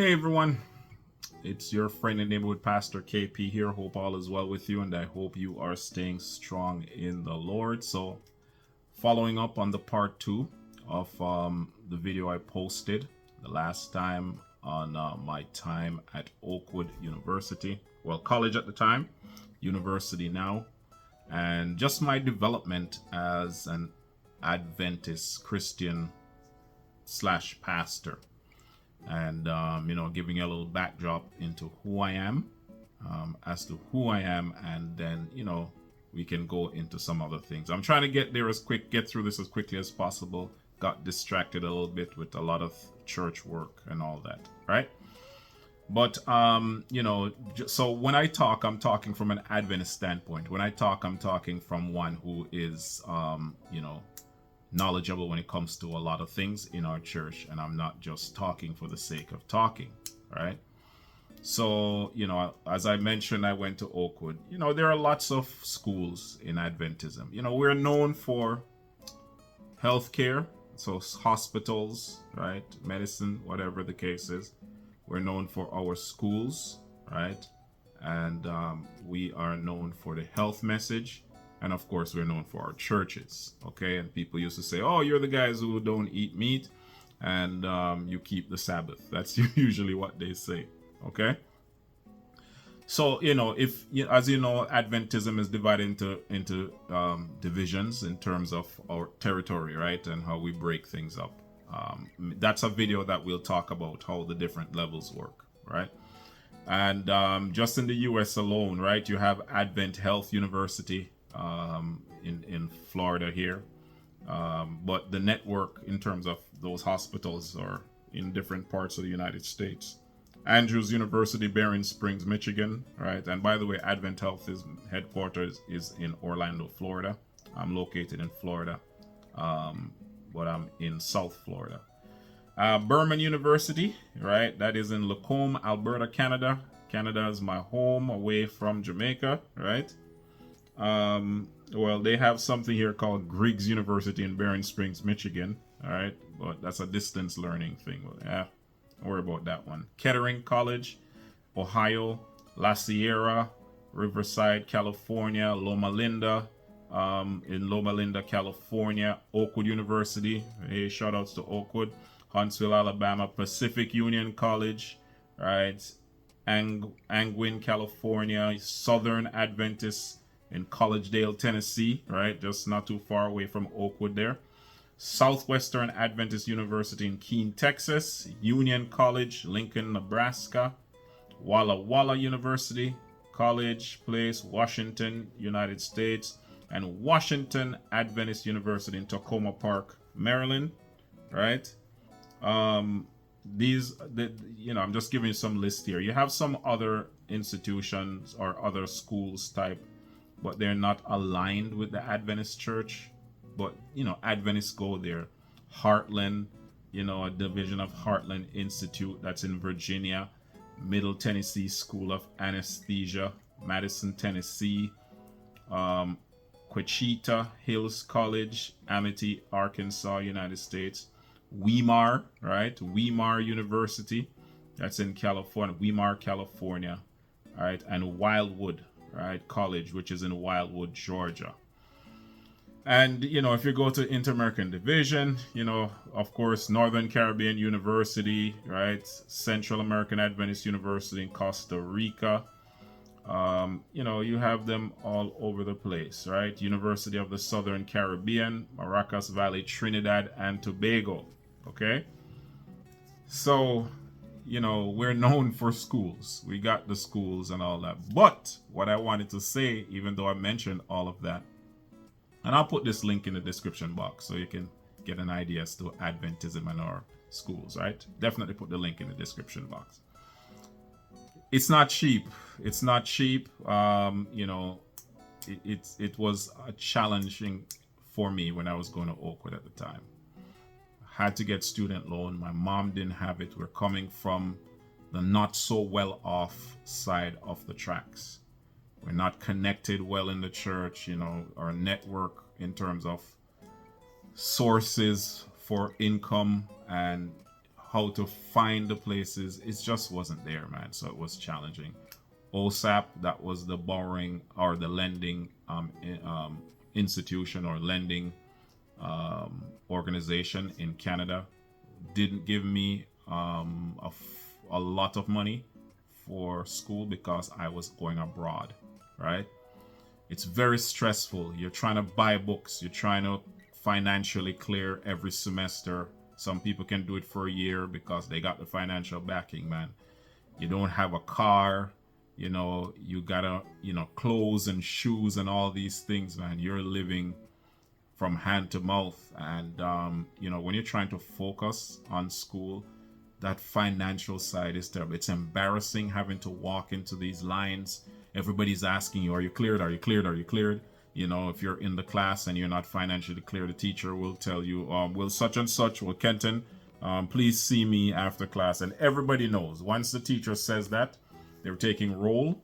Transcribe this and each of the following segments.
Hey everyone, it's your friend and neighborhood pastor KP here. Hope all is well with you, and I hope you are staying strong in the Lord. So, following up on the part 2 of the video I posted the last time on my time at Oakwood University, well, college at the time, university now, and just my development as an Adventist Christian / pastor. And giving you a little backdrop into who I am, as to who I am, and then we can go into some other things. I'm trying to get through this as quickly as possible. Got distracted a little bit with a lot of church work and all that, right? But so when I talk, I'm talking from an Adventist standpoint. When I talk, I'm talking from one who is knowledgeable when it comes to a lot of things in our church, and I'm not just talking for the sake of talking, right? So, as I mentioned, I went to Oakwood. There are lots of schools in Adventism. We're known for healthcare, so hospitals, right? Medicine, whatever the case is. We're known for our schools, right? And we are known for the health message. And of course, we're known for our churches, okay? And people used to say, oh, you're the guys who don't eat meat and you keep the Sabbath. That's usually what they say, okay? So, as you know, Adventism is divided into divisions in terms of our territory, right? And how we break things up. That's a video that we'll talk about how the different levels work, right? And just in the US alone, right, you have Advent Health University, in Florida here, but the network in terms of those hospitals are in different parts of the United States. Andrews University, Perrin Springs, Michigan, right? And by the way, Advent Health headquarters is in Orlando, Florida. I'm located in Florida, but I'm in South Florida. Burman University, right? That is in Lacombe, Alberta, Canada. Canada is my home away from Jamaica, right? Well, they have something here called Griggs University in Perrin Springs, Michigan. All right, but that's a distance learning thing. Well, yeah, don't worry about that one. Kettering College, Ohio, La Sierra, Riverside, California, Loma Linda, in Loma Linda, California, Oakwood University. Hey, shout outs to Oakwood. Huntsville, Alabama, Pacific Union College, right? Angwin, California, Southern Adventist in Collegedale, Tennessee, right? Just not too far away from Oakwood there. Southwestern Adventist University in Keene, Texas. Union College, Lincoln, Nebraska. Walla Walla University, College Place, Washington, United States. And Washington Adventist University in Tacoma Park, Maryland, right? I'm just giving you some list here. You have some other institutions or other schools type, but they're not aligned with the Adventist church. But, Adventists go there. Heartland, a division of Heartland Institute, that's in Virginia. Middle Tennessee School of Anesthesia, Madison, Tennessee. Quechita Hills College, Amity, Arkansas, United States. Weimar, right? Weimar University, that's in California. Weimar, California. All right, and Wildwood, right, College, which is in Wildwood, Georgia. And if you go to Inter-American Division, of course, Northern Caribbean University, right, Central American Adventist University in Costa Rica. You have them all over the place, right? University of the Southern Caribbean, Maracas Valley, Trinidad and Tobago. Okay, so we're known for schools. We got the schools and all that. But what I wanted to say, even though I mentioned all of that, and I'll put this link in the description box so you can get an idea as to Adventism and our schools, right? Definitely put the link in the description box. It's not cheap. It's not cheap. It was challenging for me when I was going to Oakwood at the time. Had to get student loan. My mom didn't have it. We're coming from the not so well off side of the tracks. We're not connected well in the church. Our network in terms of sources for income and how to find the places, it just wasn't there, man. So it was challenging. OSAP, that was the borrowing or the lending institution or lending organization in Canada, didn't give me a lot of money for school because I was going abroad, right? It's very stressful. You're trying to buy books. You're trying to financially clear every semester. Some people can do it for a year because they got the financial backing, man. You don't have a car, you know, you gotta, you know, clothes and shoes and all these things, man. You're living from hand to mouth. And, you know, when you're trying to focus on school, that financial side is terrible. It's embarrassing having to walk into these lines. Everybody's asking you, are you cleared? Are you cleared? Are you cleared? You know, if you're in the class and you're not financially clear, the teacher will tell you, will such and such, will Kenton, please see me after class. And everybody knows once the teacher says that, they're taking roll,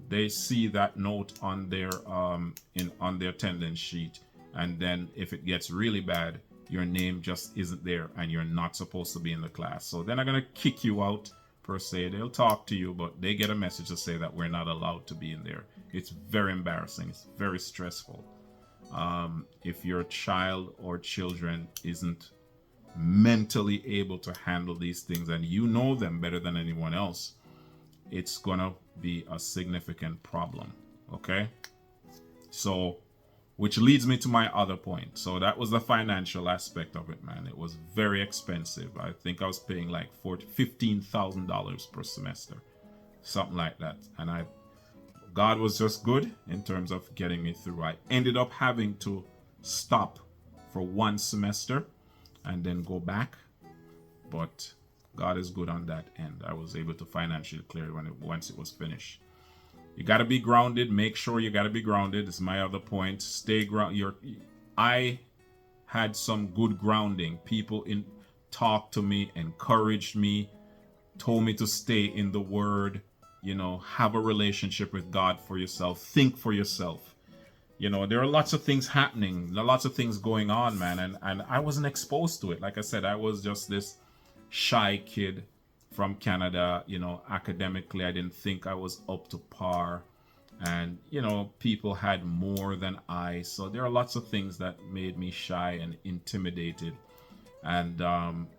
they see that note on their on their attendance sheet. And then if it gets really bad, your name just isn't there and you're not supposed to be in the class. So they're not going to kick you out per se. They'll talk to you, but they get a message to say that we're not allowed to be in there. It's very embarrassing. It's very stressful. If your child or children isn't mentally able to handle these things and you know them better than anyone else, it's gonna be a significant problem. Okay? So, which leads me to my other point. So that was the financial aspect of it, man. It was very expensive. I think I was paying like $15,000 per semester, something like that. And God was just good in terms of getting me through. I ended up having to stop for one semester and then go back, but God is good on that end. I was able to financially clear it once it was finished. You got to be grounded. Make sure you got to be grounded. This is my other point. Stay grounded. I had some good grounding. People talked to me, encouraged me, told me to stay in the Word. You know, have a relationship with God for yourself. Think for yourself. You know, there are lots of things happening. There are lots of things going on, man. And I wasn't exposed to it. Like I said, I was just this shy kid from Canada. You know, academically, I didn't think I was up to par. And, you know, people had more than I. So there are lots of things that made me shy and intimidated. And,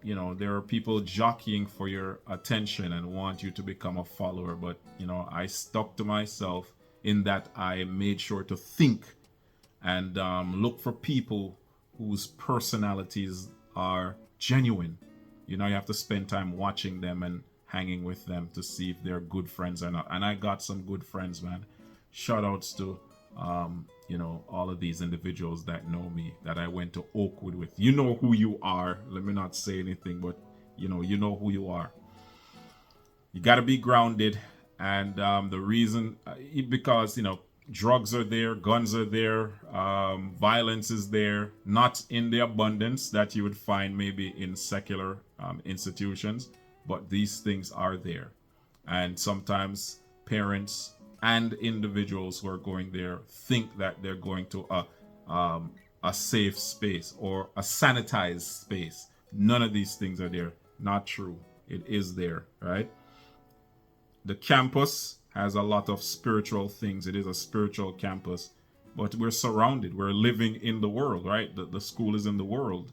you know, there are people jockeying for your attention and want you to become a follower. But, you know, I stuck to myself in that I made sure to think and look for people whose personalities are genuine. You know, you have to spend time watching them and hanging with them to see if they're good friends or not. And I got some good friends, man. Shout outs to you know, all of these individuals that know me, that I went to Oakwood with. You know who you are. Let me not say anything, but you know who you are. You got to be grounded. And the reason, because, you know, drugs are there, guns are there, violence is there, not in the abundance that you would find maybe in secular institutions, but these things are there. And sometimes parents and individuals who are going there think that they're going to a safe space or a sanitized space. None of these things are there. Not true. It is there, right? The campus has a lot of spiritual things. It is a spiritual campus, but we're surrounded. We're living in the world, right? The school is in the world,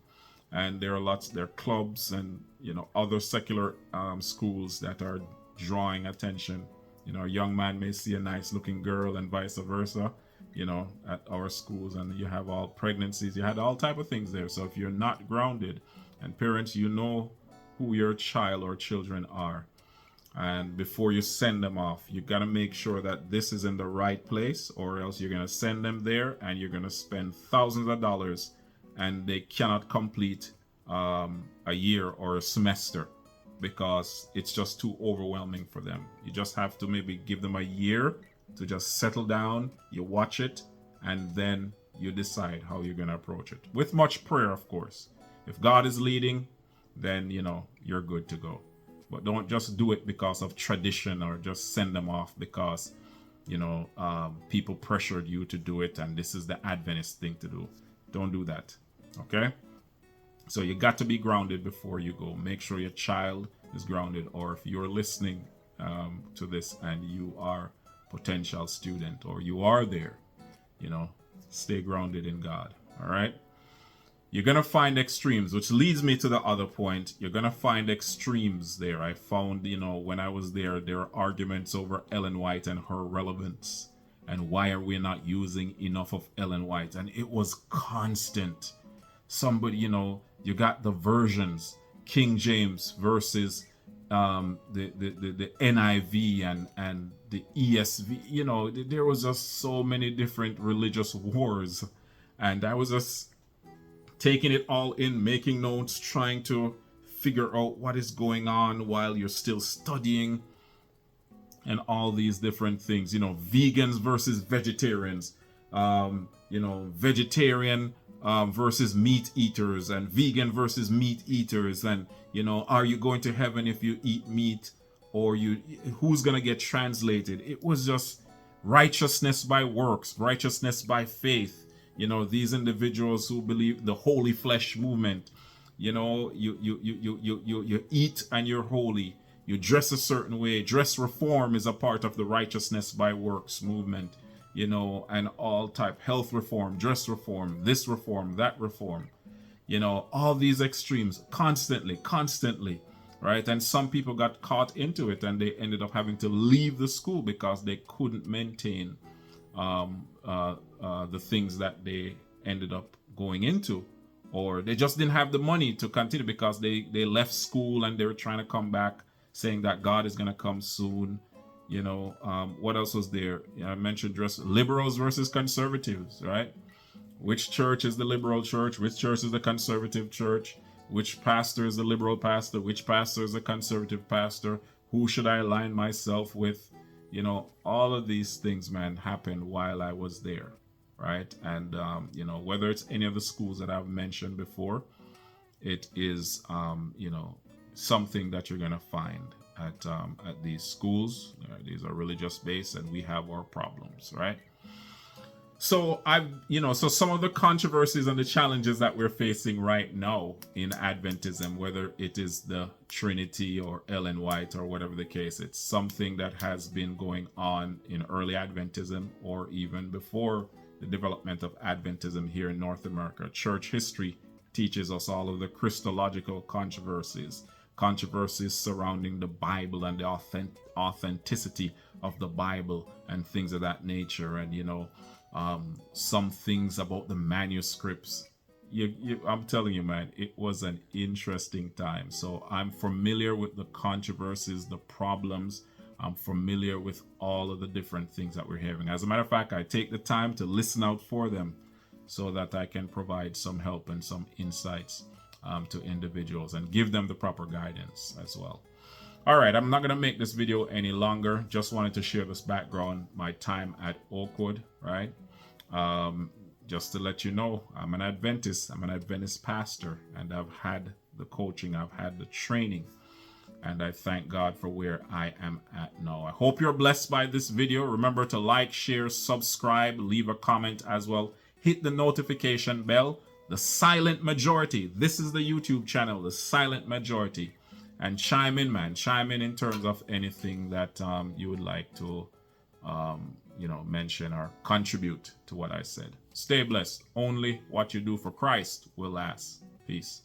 and there are clubs and, you know, other secular schools that are drawing attention. You know, a young man may see a nice looking girl and vice versa, you know, at our schools, and you have all pregnancies, you had all type of things there. So if you're not grounded, and parents, you know who your child or children are. And before you send them off, you got to make sure that this is in the right place, or else you're going to send them there and you're going to spend thousands of dollars and they cannot complete a year or a semester because it's just too overwhelming for them. You just have to maybe give them a year to just settle down, you watch it, and then you decide how you're going to approach it. With much prayer, of course. If God is leading, then, you know, you're good to go. But don't just do it because of tradition, or just send them off because, you know, people pressured you to do it and this is the Adventist thing to do. Don't do that. Okay? So you got to be grounded before you go. Make sure your child is grounded, or if you're listening to this and you are a potential student or you are there, stay grounded in God. All right. You're going to find extremes, which leads me to the other point. You're going to find extremes there. I found, when I was there are arguments over Ellen White and her relevance. And why are we not using enough of Ellen White? And it was constant. Somebody, you got the versions, King James versus the NIV and the ESV. There was just so many different religious wars. And I was just taking it all in, making notes, trying to figure out what is going on while you're still studying and all these different things. Vegans versus vegetarians, vegetarian versus meat eaters, and vegan versus meat eaters, and are you going to heaven if you eat meat, or who's gonna get translated? It was just righteousness by works, righteousness by faith. These individuals who believe the holy flesh movement, you eat and you're holy. You dress a certain way. Dress reform is a part of the righteousness by works movement, and all type health reform, dress reform, this reform, that reform, all these extremes constantly, right? And some people got caught into it and they ended up having to leave the school because they couldn't maintain the things that they ended up going into, or they just didn't have the money to continue because they left school and they were trying to come back saying that God is going to come soon. What else was there? I mentioned liberals versus conservatives, right? Which church is the liberal church? Which church is the conservative church? Which pastor is the liberal pastor? Which pastor is the conservative pastor? Who should I align myself with? All of these things, man, happened while I was there, right? And, whether it's any of the schools that I've mentioned before, it is, something that you're going to find at these schools. These are religious based and we have our problems, right? So so some of the controversies and the challenges that we're facing right now in Adventism, whether it is the Trinity or Ellen White or whatever the case, it's something that has been going on in early Adventism or even before the development of Adventism here in North America. Church history teaches us all of the Christological controversies surrounding the Bible and the authenticity of the Bible and things of that nature. And, some things about the manuscripts. I'm telling you, man, it was an interesting time. So I'm familiar with the controversies, the problems. I'm familiar with all of the different things that we're having. As a matter of fact, I take the time to listen out for them so that I can provide some help and some insights to individuals and give them the proper guidance as well. All right, I'm not going to make this video any longer. Just wanted to share this background, my time at Oakwood, right? Just to let you know, I'm an Adventist. I'm an Adventist pastor, and I've had the coaching, I've had the training, and I thank God for where I am at now. I hope you're blessed by this video. Remember to like, share, subscribe, leave a comment as well. Hit the notification bell. The Silent Majority. This is the YouTube channel, The Silent Majority. And chime in, man. Chime in terms of anything that you would like to, mention or contribute to what I said. Stay blessed. Only what you do for Christ will last. Peace.